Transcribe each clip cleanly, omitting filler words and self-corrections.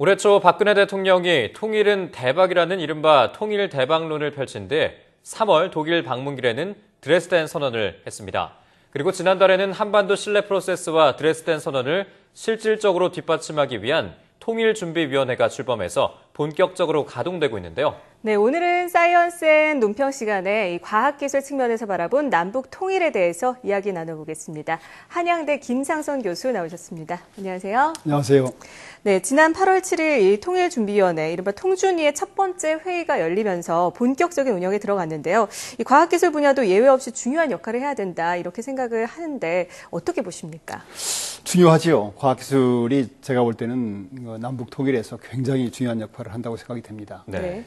올해 초 박근혜 대통령이 통일은 대박이라는 이른바 통일 대박론을 펼친 뒤 3월 독일 방문길에는 드레스덴 선언을 했습니다. 그리고 지난달에는 한반도 신뢰 프로세스와 드레스덴 선언을 실질적으로 뒷받침하기 위한 통일준비위원회가 출범해서 본격적으로 가동되고 있는데요. 네, 오늘은 사이언스 앤 논평 시간에 이 과학기술 측면에서 바라본 남북 통일에 대해서 이야기 나눠보겠습니다. 한양대 김상선 교수 나오셨습니다. 안녕하세요. 안녕하세요. 네, 지난 8월 7일 이 통일준비위원회, 이른바 통준위의 첫 번째 회의가 열리면서 본격적인 운영에 들어갔는데요. 이 과학기술 분야도 예외 없이 중요한 역할을 해야 된다, 이렇게 생각을 하는데 어떻게 보십니까? 중요하지요. 과학기술이 제가 볼 때는 남북 통일에서 굉장히 중요한 역할을 한다고 생각이 됩니다. 네.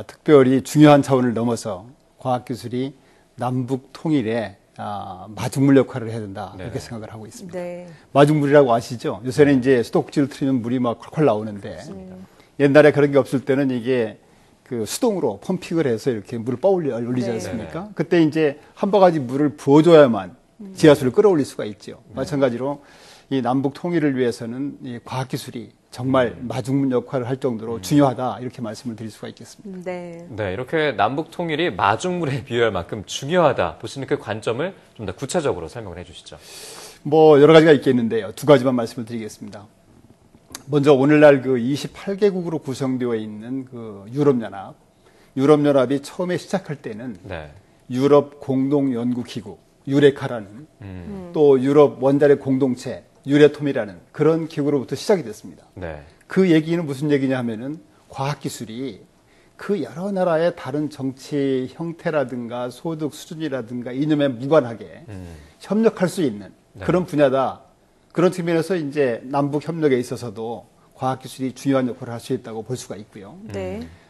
특별히 중요한 차원을 넘어서 과학기술이 남북 통일에 마중물 역할을 해야 된다, 이렇게 생각을 하고 있습니다. 네. 마중물이라고 아시죠? 요새는 이제 수도꼭지를 틀면 물이 막 콸콸 나오는데 옛날에 그런 게 없을 때는 이게 그 수동으로 펌핑을 해서 이렇게 물을 올리지 않습니까? 그때 이제 한 바가지 물을 부어줘야만 지하수를 끌어올릴 수가 있죠. 마찬가지로 이 남북 통일을 위해서는 이 과학기술이 정말 마중물 역할을 할 정도로 중요하다, 이렇게 말씀을 드릴 수가 있겠습니다. 네. 네, 이렇게 남북 통일이 마중물에 비유할 만큼 중요하다 보시는 그 관점을 좀 더 구체적으로 설명을 해주시죠. 뭐 여러 가지가 있겠는데요. 두 가지만 말씀을 드리겠습니다. 먼저 오늘날 그 28개국으로 구성되어 있는 그 유럽연합이 처음에 시작할 때는 유럽 공동연구기구, 유레카라는 또 유럽 원자력 공동체, 유레톰이라는 그런 기구로부터 시작이 됐습니다. 그 얘기는 무슨 얘기냐 하면은 과학기술이 그 여러 나라의 다른 정치 형태라든가 소득 수준이라든가 이념에 무관하게 협력할 수 있는 그런 분야다. 그런 측면에서 이제 남북 협력에 있어서도 과학기술이 중요한 역할을 할 수 있다고 볼 수가 있고요.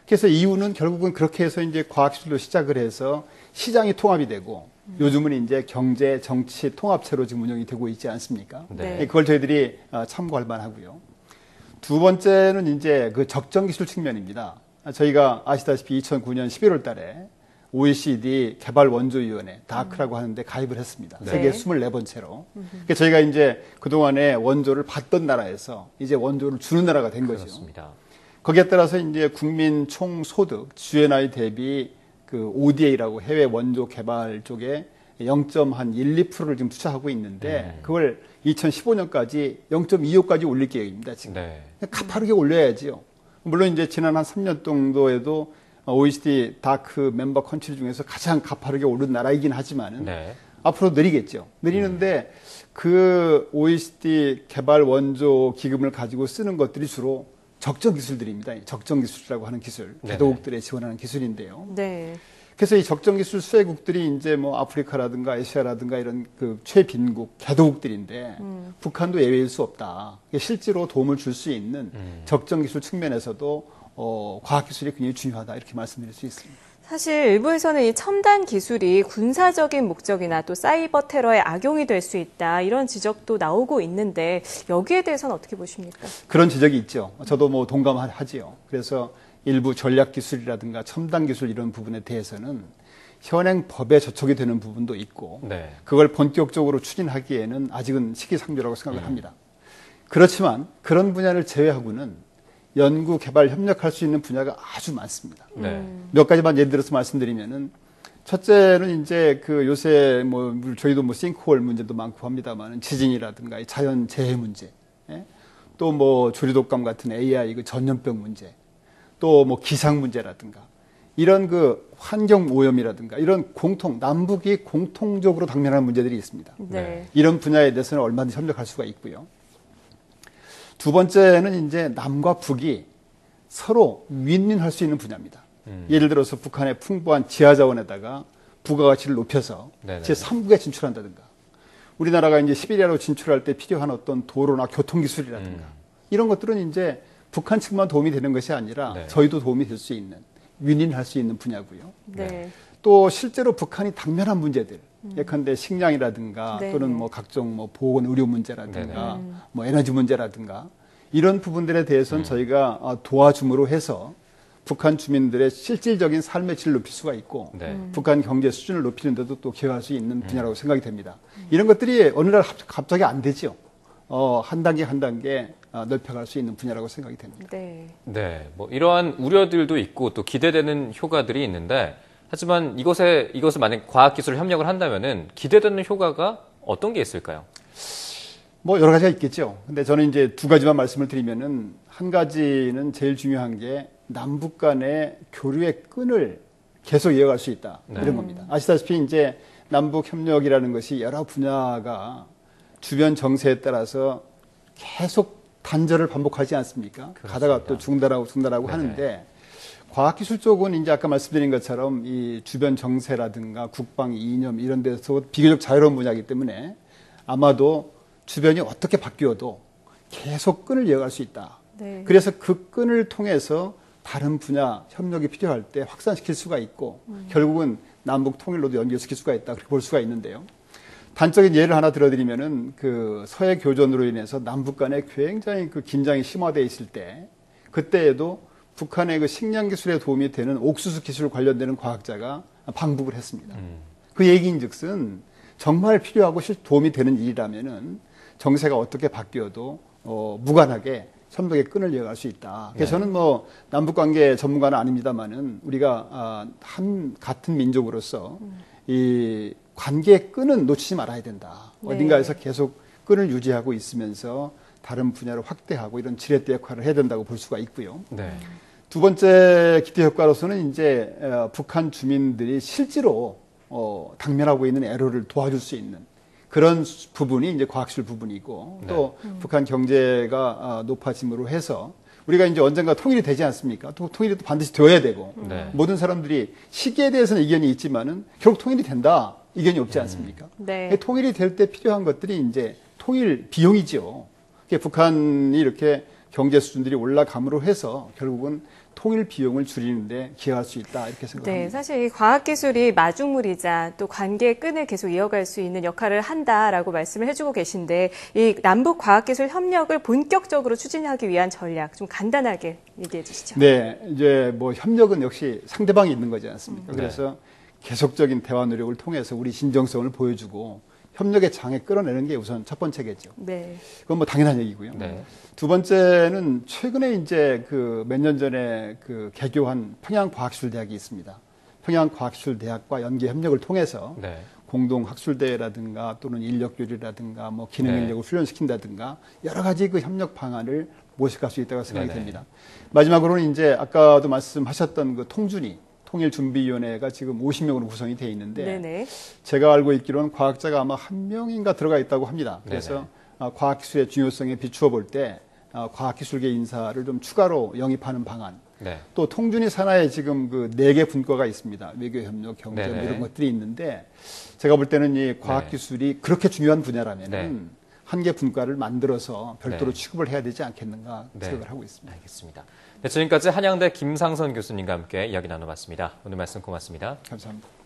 그래서 이유는 결국은 그렇게 해서 이제 과학기술로 시작을 해서 시장이 통합이 되고 요즘은 이제 경제, 정치 통합체로 지금 운영이 되고 있지 않습니까? 그걸 저희들이 참고할 만하고요. 두 번째는 이제 그 적정기술 측면입니다. 저희가 아시다시피 2009년 11월 달에 OECD 개발원조위원회, 다크라고 하는데 가입을 했습니다. 세계 24번째로. 그러니까 저희가 이제 그동안에 원조를 받던 나라에서 이제 원조를 주는 나라가 된 거죠. 거기에 따라서 이제 국민 총 소득, GNI 대비 그 ODA라고 해외 원조 개발 쪽에 0.12%를 지금 투자하고 있는데 그걸 2015년까지 0.25까지 올릴 계획입니다, 지금. 가파르게 올려야지요. 물론 이제 지난 한 3년 정도에도 OECD 다크 멤버 컨트리 중에서 가장 가파르게 오른 나라이긴 하지만은 앞으로 느리겠죠. 느리는데 그 OECD 개발 원조 기금을 가지고 쓰는 것들이 주로 적정 기술들입니다. 적정 기술이라고 하는 기술, 개도국들에 지원하는 기술인데요. 그래서 이 적정 기술 수혜국들이 이제 뭐 아프리카라든가 아시아라든가 이런 그 최빈국, 개도국들인데 북한도 예외일 수 없다. 실제로 도움을 줄 수 있는 적정 기술 측면에서도 과학기술이 굉장히 중요하다, 이렇게 말씀드릴 수 있습니다. 사실 일부에서는 이 첨단 기술이 군사적인 목적이나 또 사이버 테러에 악용이 될 수 있다, 이런 지적도 나오고 있는데 여기에 대해서는 어떻게 보십니까? 그런 지적이 있죠. 저도 뭐 동감하지요. 그래서 일부 전략기술이라든가 첨단기술 이런 부분에 대해서는 현행 법에 저촉이 되는 부분도 있고 그걸 본격적으로 추진하기에는 아직은 시기상조라고 생각을 합니다. 그렇지만 그런 분야를 제외하고는 연구, 개발, 협력할 수 있는 분야가 아주 많습니다. 몇 가지만 예를 들어서 말씀드리면은 첫째는 이제 그 요새 뭐 저희도 뭐 싱크홀 문제도 많고 합니다만 지진이라든가 자연 재해 문제, 또 뭐 조류독감 같은 AI 그 전염병 문제, 또 뭐 기상 문제라든가 이런 그 환경 오염이라든가 이런 남북이 공통적으로 당면하는 문제들이 있습니다. 이런 분야에 대해서는 얼마든지 협력할 수가 있고요. 두 번째는 이제 남과 북이 서로 윈윈할 수 있는 분야입니다. 예를 들어서 북한의 풍부한 지하 자원에다가 부가가치를 높여서 제3국에 진출한다든가, 우리나라가 이제 시베리아로 진출할 때 필요한 어떤 도로나 교통기술이라든가 이런 것들은 이제 북한 측만 도움이 되는 것이 아니라 저희도 도움이 될 수 있는, 윈윈할 수 있는 분야고요. 또 실제로 북한이 당면한 문제들, 예컨대 식량이라든가 또는 뭐 각종 뭐 보건 의료 문제라든가 뭐 에너지 문제라든가 이런 부분들에 대해서는 저희가 도와줌으로 해서 북한 주민들의 실질적인 삶의 질을 높일 수가 있고 북한 경제 수준을 높이는 데도 또 기여할 수 있는 분야라고 생각이 됩니다. 이런 것들이 어느 날 갑자기 안 되죠. 한 단계 한 단계 넓혀갈 수 있는 분야라고 생각이 됩니다. 네. 네, 뭐 이러한 우려들도 있고 또 기대되는 효과들이 있는데 하지만 이것을 만약 과학기술 협력을 한다면은 기대되는 효과가 어떤 게 있을까요? 뭐 여러 가지가 있겠죠. 근데 저는 이제 두 가지만 말씀을 드리면은 한 가지는 제일 중요한 게 남북 간의 교류의 끈을 계속 이어갈 수 있다. 이런 겁니다. 아시다시피 이제 남북 협력이라는 것이 여러 분야가 주변 정세에 따라서 계속 단절을 반복하지 않습니까? 그렇습니다. 가다가 또 중단하고 하는데 과학기술 쪽은 이제 아까 말씀드린 것처럼 이 주변 정세라든가 국방 이념 이런 데서 비교적 자유로운 분야이기 때문에 아마도 주변이 어떻게 바뀌어도 계속 끈을 이어갈 수 있다. 네. 그래서 그 끈을 통해서 다른 분야 협력이 필요할 때 확산시킬 수가 있고 결국은 남북 통일로도 연결시킬 수가 있다. 그렇게 볼 수가 있는데요. 단적인 예를 하나 들어드리면은 그 서해 교전으로 인해서 남북 간에 굉장히 그 긴장이 심화되어 있을 때 그때에도 북한의 그 식량 기술에 도움이 되는 옥수수 기술 관련되는 과학자가 방북을 했습니다. 그 얘기인즉슨 정말 필요하고 도움이 되는 일이라면은 정세가 어떻게 바뀌어도 무관하게 협력의 끈을 이어갈 수 있다. 그래서 저는 뭐 남북 관계 전문가는 아닙니다만은 우리가 같은 민족으로서 이 관계의 끈은 놓치지 말아야 된다. 네. 어딘가에서 계속 끈을 유지하고 있으면서 다른 분야를 확대하고 이런 지렛대 역할을 해야 된다고 볼 수가 있고요. 네. 두 번째 기대 효과로서는 이제 북한 주민들이 실제로 당면하고 있는 애로를 도와줄 수 있는 그런 부분이 이제 과학기술 부분이고 또 북한 경제가 높아짐으로 해서 우리가 이제 언젠가 통일이 되지 않습니까? 또 통일이 또 반드시 되어야 되고 모든 사람들이 시기에 대해서는 이견이 있지만은 결국 통일이 된다 이견이 없지 않습니까? 네. 통일이 될 때 필요한 것들이 이제 통일 비용이지요. 북한이 이렇게 경제 수준들이 올라감으로 해서 결국은 통일 비용을 줄이는데 기여할 수 있다 이렇게 생각합니다. 네, 사실 이 과학기술이 마중물이자 또 관계의 끈을 계속 이어갈 수 있는 역할을 한다라고 말씀을 해주고 계신데 이 남북 과학기술 협력을 본격적으로 추진하기 위한 전략 좀 간단하게 얘기해 주시죠. 네, 이제 뭐 협력은 역시 상대방이 있는 거지 않습니까? 그래서 계속적인 대화 노력을 통해서 우리 진정성을 보여주고 협력의 장에 끌어내는 게 우선 첫 번째겠죠. 네. 그건 뭐 당연한 얘기고요. 네. 두 번째는 최근에 이제 그 몇 년 전에 그 개교한 평양과학기술대학이 있습니다. 평양과학기술대학과 연계 협력을 통해서 공동 학술대회라든가 또는 인력 교류라든가 뭐 기능 인력을 훈련시킨다든가 여러 가지 그 협력 방안을 모색할 수 있다고 생각이 됩니다. 마지막으로는 이제 아까도 말씀하셨던 그 통일준비위원회가 지금 50명으로 구성이 되어 있는데 제가 알고 있기로는 과학자가 아마 1명인가 들어가 있다고 합니다. 그래서 과학기술의 중요성에 비추어 볼 때 과학기술계 인사를 좀 추가로 영입하는 방안 또 통준위 산하에 지금 그 4개 분과가 있습니다. 외교협력, 경제 이런 것들이 있는데 제가 볼 때는 이 과학기술이 그렇게 중요한 분야라면 한 개 분과를 만들어서 별도로 취급을 해야 되지 않겠는가 생각을 하고 있습니다. 알겠습니다. 네, 지금까지 한양대 김상선 교수님과 함께 이야기 나눠봤습니다. 오늘 말씀 고맙습니다. 감사합니다.